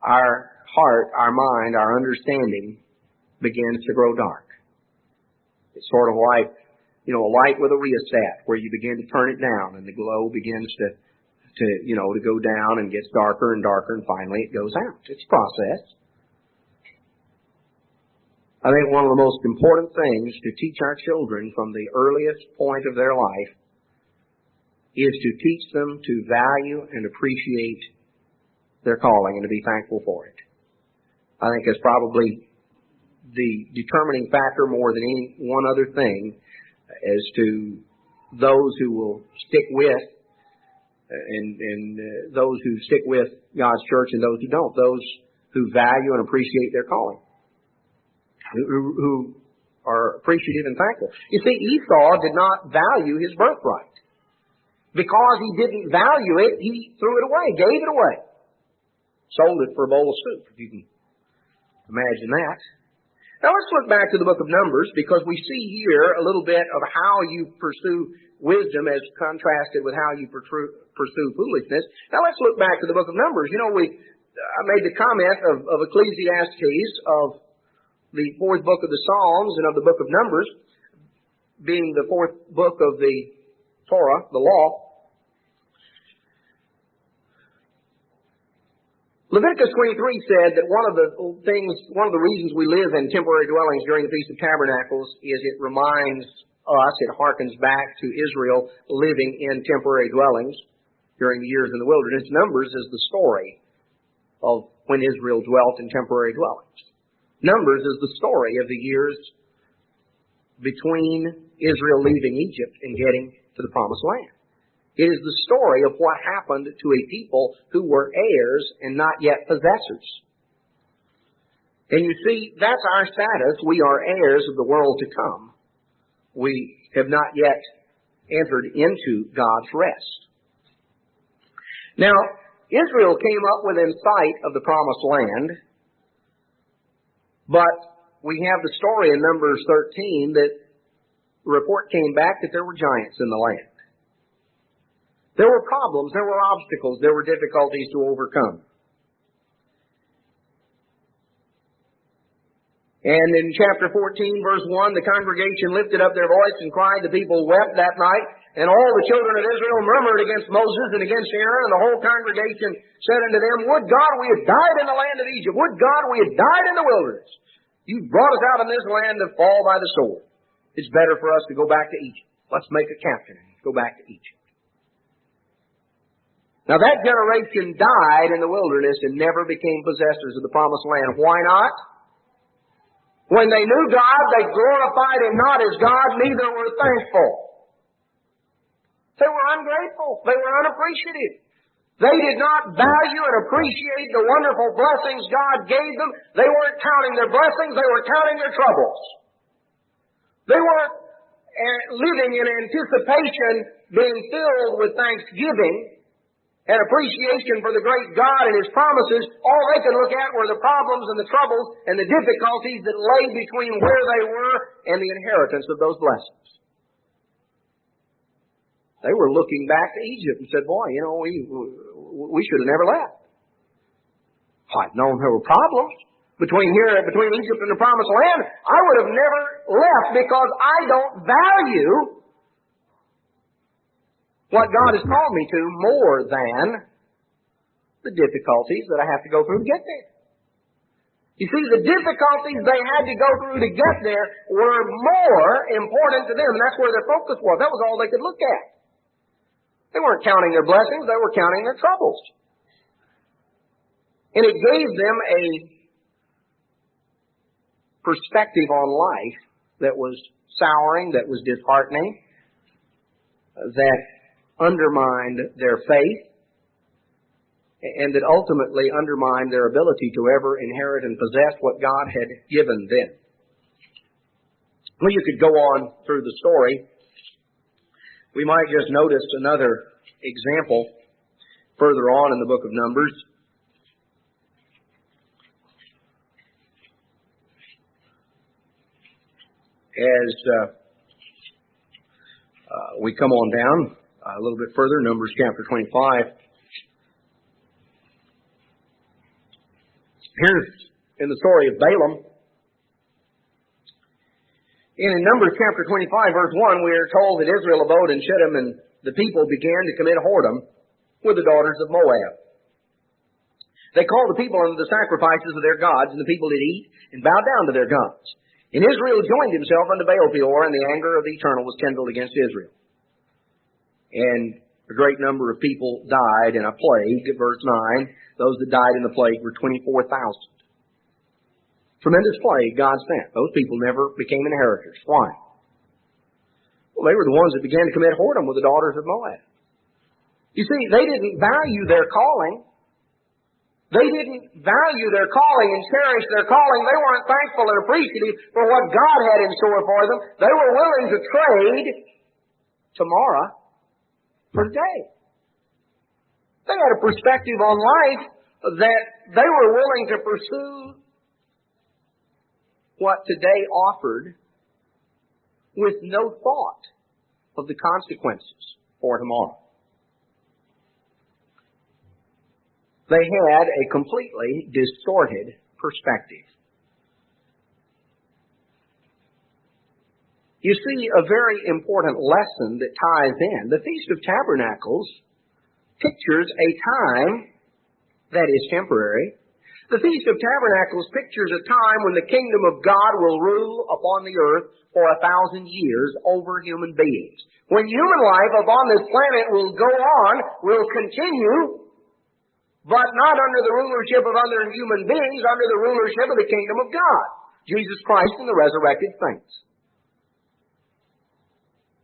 our heart, our mind, our understanding begins to grow dark. It's sort of like, you know, a light with a rheostat where you begin to turn it down and the glow begins to go down and gets darker and darker, and finally it goes out. It's a process. I think one of the most important things to teach our children from the earliest point of their life is to teach them to value and appreciate their calling and to be thankful for it. I think it's probably the determining factor more than any one other thing as to those who will stick with and those who stick with God's church and those who don't, those who value and appreciate their calling, who are appreciative and thankful. You see, Esau did not value his birthright. Because he didn't value it, he threw it away, gave it away. Sold it for a bowl of soup, if you can imagine that. Now let's look back to the book of Numbers, because we see here a little bit of how you pursue wisdom as contrasted with how you pursue foolishness. Now let's look back to the book of Numbers. You know, I made the comment of Ecclesiastes, of the fourth book of the Psalms, and of the book of Numbers being the fourth book of the Torah, the law. Leviticus 23 said that one of the reasons we live in temporary dwellings during the Feast of Tabernacles is it reminds us, it harkens back to Israel living in temporary dwellings during the years in the wilderness. Numbers is the story of when Israel dwelt in temporary dwellings. Numbers is the story of the years between Israel leaving Egypt and getting to the Promised Land. It is the story of what happened to a people who were heirs and not yet possessors. And you see, that's our status. We are heirs of the world to come. We have not yet entered into God's rest. Now, Israel came up within sight of the Promised Land, but we have the story in Numbers 13 that the report came back that there were giants in the land. There were problems, there were obstacles, there were difficulties to overcome. And in chapter 14, verse 1, the congregation lifted up their voice and cried. The people wept that night. And all the children of Israel murmured against Moses and against Aaron. And the whole congregation said unto them, Would God we had died in the land of Egypt. Would God we had died in the wilderness. You brought us out of this land to fall by the sword. It's better for us to go back to Egypt. Let's make a captain and go back to Egypt. Now that generation died in the wilderness and never became possessors of the promised land. Why not? When they knew God, they glorified Him not as God, neither were thankful. They were ungrateful. They were unappreciative. They did not value and appreciate the wonderful blessings God gave them. They weren't counting their blessings, they were counting their troubles. They weren't living in anticipation, being filled with thanksgiving and appreciation for the great God and His promises. All they could look at were the problems and the troubles and the difficulties that lay between where they were and the inheritance of those blessings. They were looking back to Egypt and said, boy, we should have never left. I'd known there were problems between Egypt and the Promised Land. I would have never left because I don't value what God has called me to more than the difficulties that I have to go through to get there. You see, the difficulties they had to go through to get there were more important to them, and that's where their focus was. That was all they could look at. They weren't counting their blessings, they were counting their troubles. And it gave them a perspective on life that was souring, that was disheartening, that undermined their faith, and that ultimately undermined their ability to ever inherit and possess what God had given them. Well, you could go on through the story. We might just notice another example further on in the book of Numbers. As we come on down a little bit further, Numbers chapter 25. Here's in the story of Balaam. In Numbers chapter 25, verse 1, we are told that Israel abode in Shittim, and the people began to commit whoredom with the daughters of Moab. They called the people unto the sacrifices of their gods, and the people did eat and bow down to their gods. And Israel joined himself unto Baal-peor, and the anger of the Eternal was kindled against Israel. And a great number of people died in a plague. Verse 9, those that died in the plague were 24,000. Tremendous plague God sent. Those people never became inheritors. Why? Well, they were the ones that began to commit whoredom with the daughters of Moab. You see, they didn't value their calling. They didn't value their calling and cherish their calling. They weren't thankful and appreciative for what God had in store for them. They were willing to trade tomorrow for today. They had a perspective on life that they were willing to pursue what today offered with no thought of the consequences for tomorrow. They had a completely distorted perspective. You see, a very important lesson that ties in. The Feast of Tabernacles pictures a time that is temporary. The Feast of Tabernacles pictures a time when the kingdom of God will rule upon the earth for 1,000 years over human beings. When human life upon this planet will go on, will continue, but not under the rulership of other human beings, under the rulership of the kingdom of God, Jesus Christ and the resurrected saints.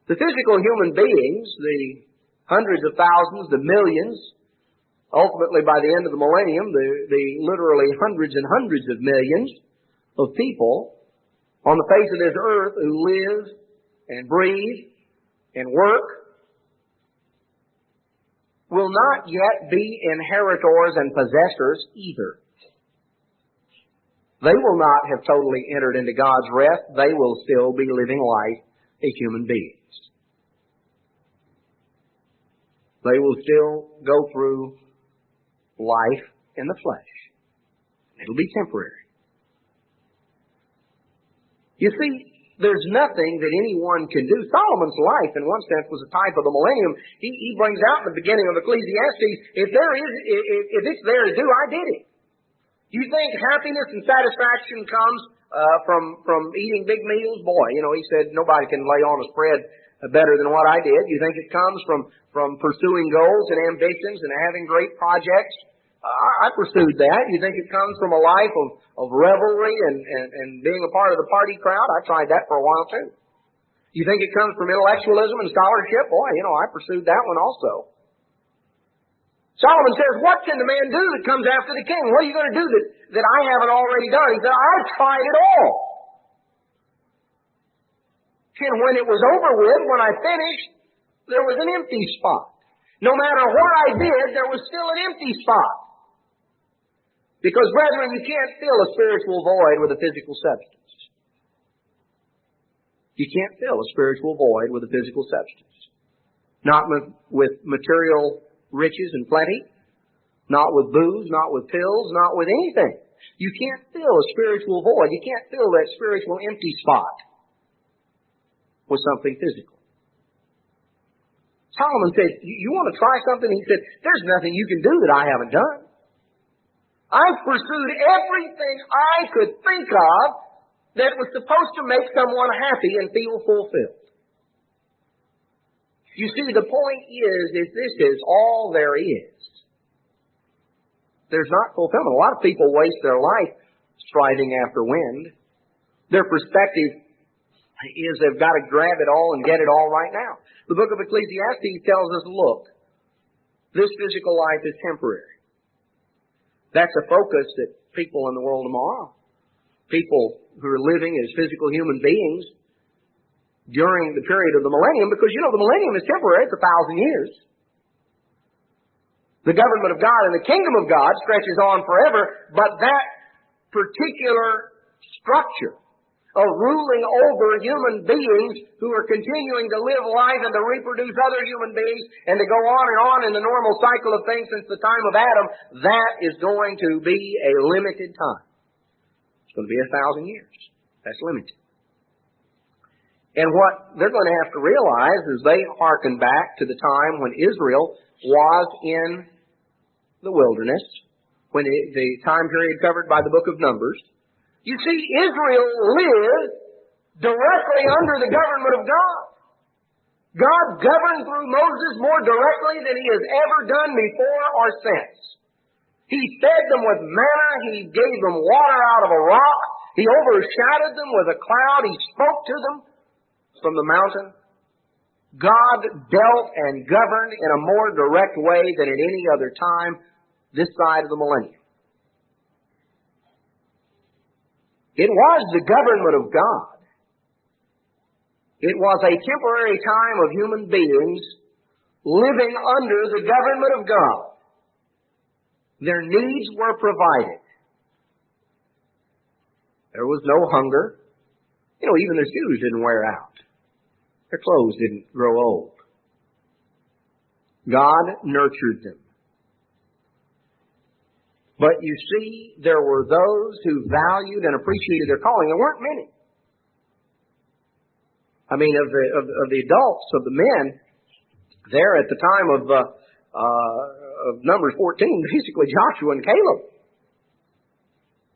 The physical human beings, the hundreds of thousands, the millions, ultimately by the end of the millennium, the literally hundreds and hundreds of millions of people on the face of this earth who live and breathe and work will not yet be inheritors and possessors either. They will not have totally entered into God's rest. They will still be living life as human beings. They will still go through life in the flesh. It'll be temporary. You see, there's nothing that anyone can do. Solomon's life, in one sense, was a type of the millennium. He brings out in the beginning of Ecclesiastes, if it's there to do, I did it. You think happiness and satisfaction comes from eating big meals? Boy, he said nobody can lay on a spread better than what I did? You think it comes from pursuing goals and ambitions and having great projects? I pursued that. You think it comes from a life of revelry and being a part of the party crowd? I tried that for a while too. You think it comes from intellectualism and scholarship? Boy, I pursued that one also. Solomon says, what can the man do that comes after the king? What are you going to do that I haven't already done? He said, I've tried it all. And when it was over with, when I finished, there was an empty spot. No matter what I did, there was still an empty spot. Because, brethren, you can't fill a spiritual void with a physical substance. You can't fill a spiritual void with a physical substance. Not with material riches and plenty. Not with booze, not with pills, not with anything. You can't fill a spiritual void. You can't fill that spiritual empty spot with something physical. Solomon said, you want to try something? He said, there's nothing you can do that I haven't done. I've pursued everything I could think of that was supposed to make someone happy and feel fulfilled. You see, the point is this is all there is. There's not fulfillment. A lot of people waste their life striving after wind. Their perspective is they've got to grab it all and get it all right now. The book of Ecclesiastes tells us, look, this physical life is temporary. That's a focus that people in the world tomorrow, people who are living as physical human beings during the period of the millennium, because the millennium is temporary, it's 1,000 years. The government of God and the kingdom of God stretches on forever, but that particular structure of ruling over human beings who are continuing to live life and to reproduce other human beings and to go on in the normal cycle of things since the time of Adam, that is going to be a limited time. It's going to be 1,000 years. That's limited. And what they're going to have to realize is they hearken back to the time when Israel was in the wilderness, when the time period covered by the book of Numbers. You see, Israel lived directly under the government of God. God governed through Moses more directly than He has ever done before or since. He fed them with manna. He gave them water out of a rock. He overshadowed them with a cloud. He spoke to them from the mountain. God dealt and governed in a more direct way than at any other time this side of the millennium. It was the government of God. It was a temporary time of human beings living under the government of God. Their needs were provided. There was no hunger. Even their shoes didn't wear out. Their clothes didn't grow old. God nurtured them. But you see, there were those who valued and appreciated their calling. There weren't many. Of the adults, of the men, there at the time of Numbers 14, basically Joshua and Caleb.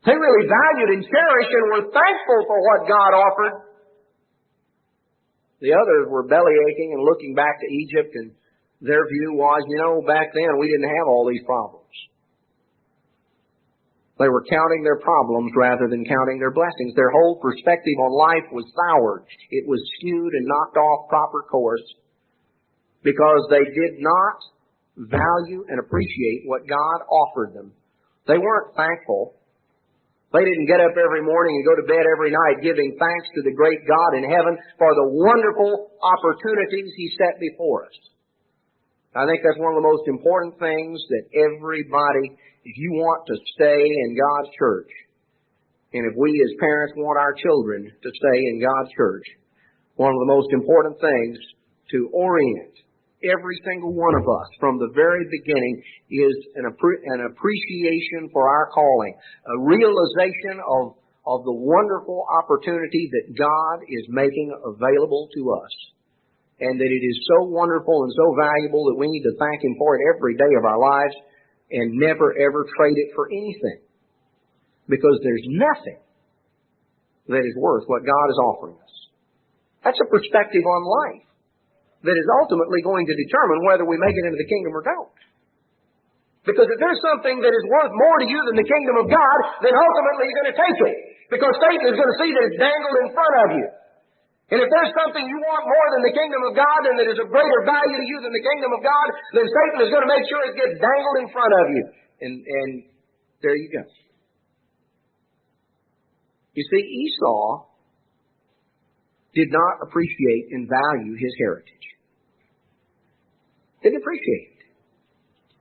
They really valued and cherished and were thankful for what God offered. The others were belly aching and looking back to Egypt, and their view was, back then we didn't have all these problems. They were counting their problems rather than counting their blessings. Their whole perspective on life was soured. It was skewed and knocked off proper course because they did not value and appreciate what God offered them. They weren't thankful. They didn't get up every morning and go to bed every night giving thanks to the great God in heaven for the wonderful opportunities He set before us. I think that's one of the most important things that everybody, if you want to stay in God's church, and if we as parents want our children to stay in God's church, one of the most important things to orient every single one of us from the very beginning is an appreciation for our calling, a realization of the wonderful opportunity that God is making available to us, and that it is so wonderful and so valuable that we need to thank Him for it every day of our lives and never ever trade it for anything. Because there's nothing that is worth what God is offering us. That's a perspective on life. that is ultimately going to determine whether we make it into the kingdom or don't. Because if there's something that is worth more to you than the kingdom of God, then ultimately you're going to take it. Because Satan is going to see that it's dangled in front of you. And if there's something you want more than the kingdom of God and that is of greater value to you than the kingdom of God, then Satan is going to make sure it gets dangled in front of you. And there you go. You see, Esau did not appreciate and value his heritage. Didn't appreciate it.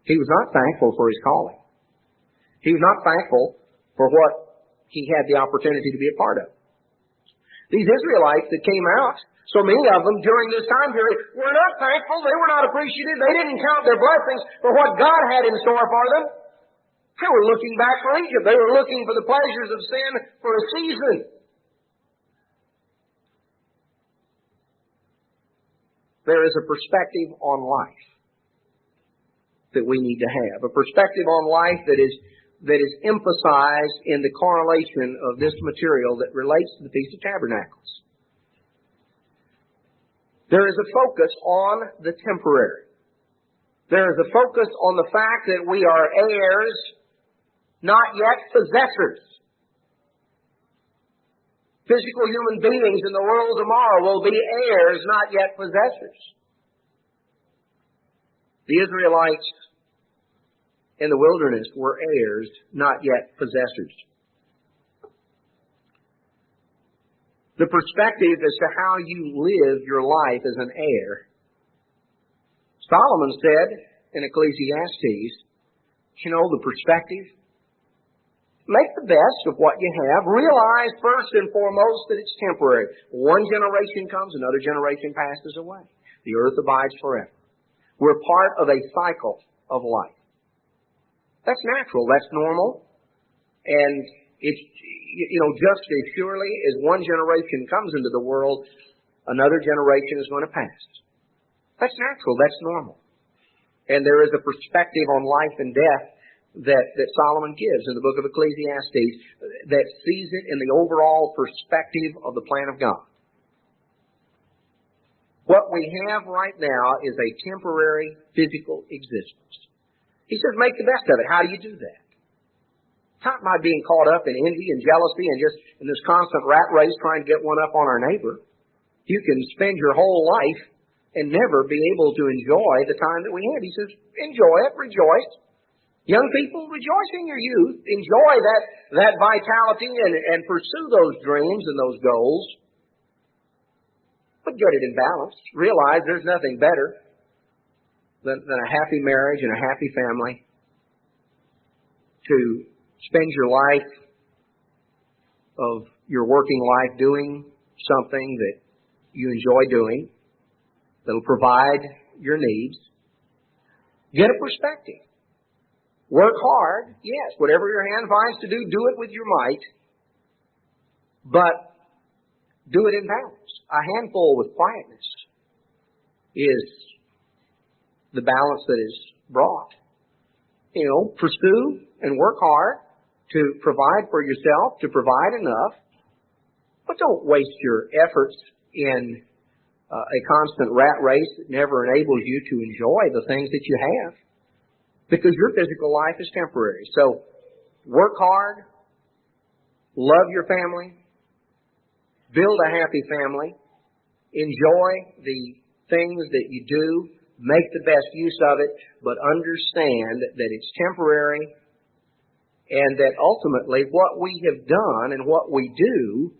He was not thankful for his calling. He was not thankful for what he had the opportunity to be a part of. These Israelites that came out, so many of them during this time period, were not thankful. They were not appreciative. They didn't count their blessings for what God had in store for them. They were looking back for Egypt. They were looking for the pleasures of sin for a season. There is a perspective on life that we need to have. A perspective on life that is emphasized in the correlation of this material that relates to the Feast of Tabernacles. There is a focus on the temporary. There is a focus on the fact that we are heirs, not yet possessors. Physical human beings in the world tomorrow will be heirs, not yet possessors. The Israelites in the wilderness were heirs, not yet possessors. The perspective as to how you live your life as an heir. Solomon said in Ecclesiastes, the perspective. Make the best of what you have. Realize first and foremost that it's temporary. One generation comes, another generation passes away. The earth abides forever. We're part of a cycle of life. That's natural. That's normal. And it's, just as surely as one generation comes into the world, another generation is going to pass. That's natural. That's normal. And there is a perspective on life and death that Solomon gives in the book of Ecclesiastes that sees it in the overall perspective of the plan of God. What we have right now is a temporary physical existence. He says, make the best of it. How do you do that? It's not by being caught up in envy and jealousy and just in this constant rat race trying to get one up on our neighbor. You can spend your whole life and never be able to enjoy the time that we have. He says, enjoy it, rejoice. Young people, rejoice in your youth. Enjoy that vitality and pursue those dreams and those goals. But get it in balance. Realize there's nothing better than a happy marriage and a happy family. To spend your life of your working life doing something that you enjoy doing, that'll provide your needs. Get a perspective. Work hard, yes. Whatever your hand finds to do, do it with your might. But do it in balance. A handful with quietness is the balance that is brought. Pursue and work hard to provide for yourself, to provide enough. But don't waste your efforts in a constant rat race that never enables you to enjoy the things that you have. Because your physical life is temporary. So, work hard, love your family, build a happy family, enjoy the things that you do, make the best use of it, but understand that it's temporary and that ultimately what we have done and what we do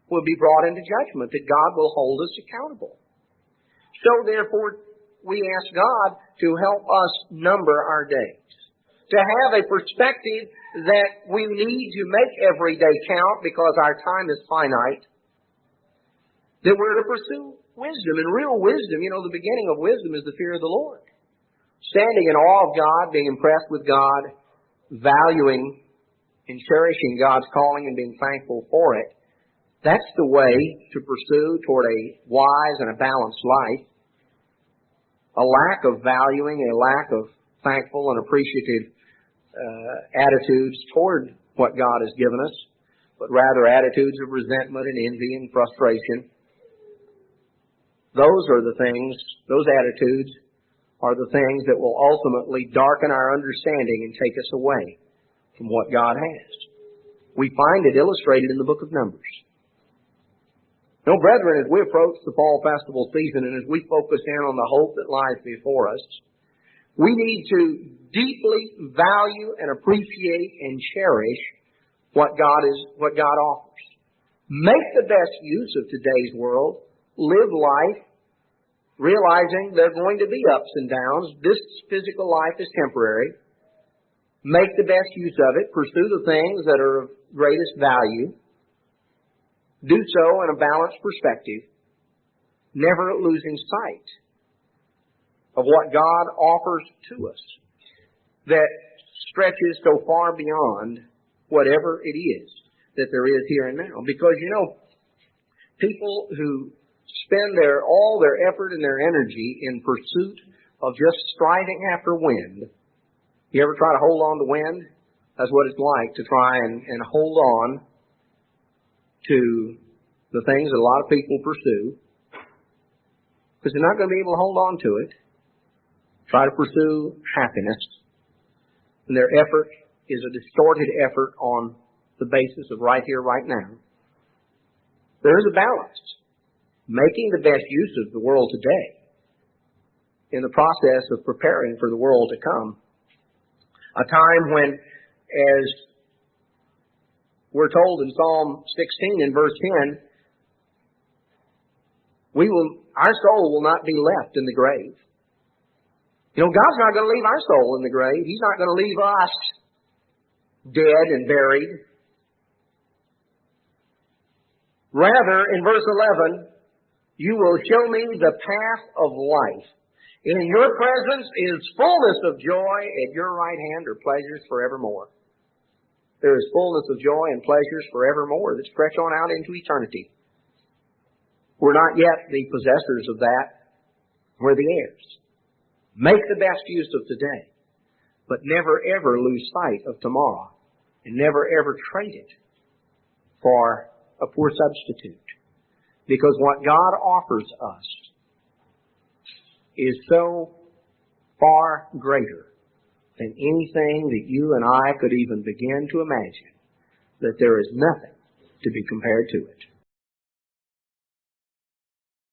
will be brought into judgment, that God will hold us accountable. So therefore, we ask God to help us number our days, to have a perspective that we need to make every day count because our time is finite, that we're to pursue wisdom. And real wisdom, the beginning of wisdom is the fear of the Lord. Standing in awe of God, being impressed with God, valuing and cherishing God's calling and being thankful for it. That's the way to pursue toward a wise and a balanced life. A lack of valuing, a lack of thankful and appreciative attitudes toward what God has given us, but rather attitudes of resentment and envy and frustration. Those are the things, those attitudes are the things that will ultimately darken our understanding and take us away from what God has. We find it illustrated in the book of Numbers. No, brethren, as we approach the fall festival season and as we focus in on the hope that lies before us, we need to deeply value and appreciate and cherish what God offers. Make the best use of today's world. Live life realizing there are going to be ups and downs. This physical life is temporary. Make the best use of it. Pursue the things that are of greatest value. Do so in a balanced perspective, never losing sight of what God offers to us that stretches so far beyond whatever it is that there is here and now. Because, people who spend all their effort and their energy in pursuit of just striving after wind. You ever try to hold on to wind? That's what it's like to try and hold on to the things that a lot of people pursue. Because they're not going to be able to hold on to it. Try to pursue happiness. And their effort is a distorted effort on the basis of right here, right now. There is a balance. Making the best use of the world today in the process of preparing for the world to come. A time when, as we're told in Psalm 16 in verse 10, our soul will not be left in the grave. God's not going to leave our soul in the grave. He's not going to leave us dead and buried. Rather, in verse 11, you will show me the path of life. In your presence is fullness of joy. At your right hand are pleasures forevermore. There is fullness of joy and pleasures forevermore that stretch on out into eternity. We're not yet the possessors of that. We're the heirs. Make the best use of today, but never ever lose sight of tomorrow, and never ever trade it for a poor substitute. Because what God offers us is so far greater than anything that you and I could even begin to imagine, that there is nothing to be compared to it.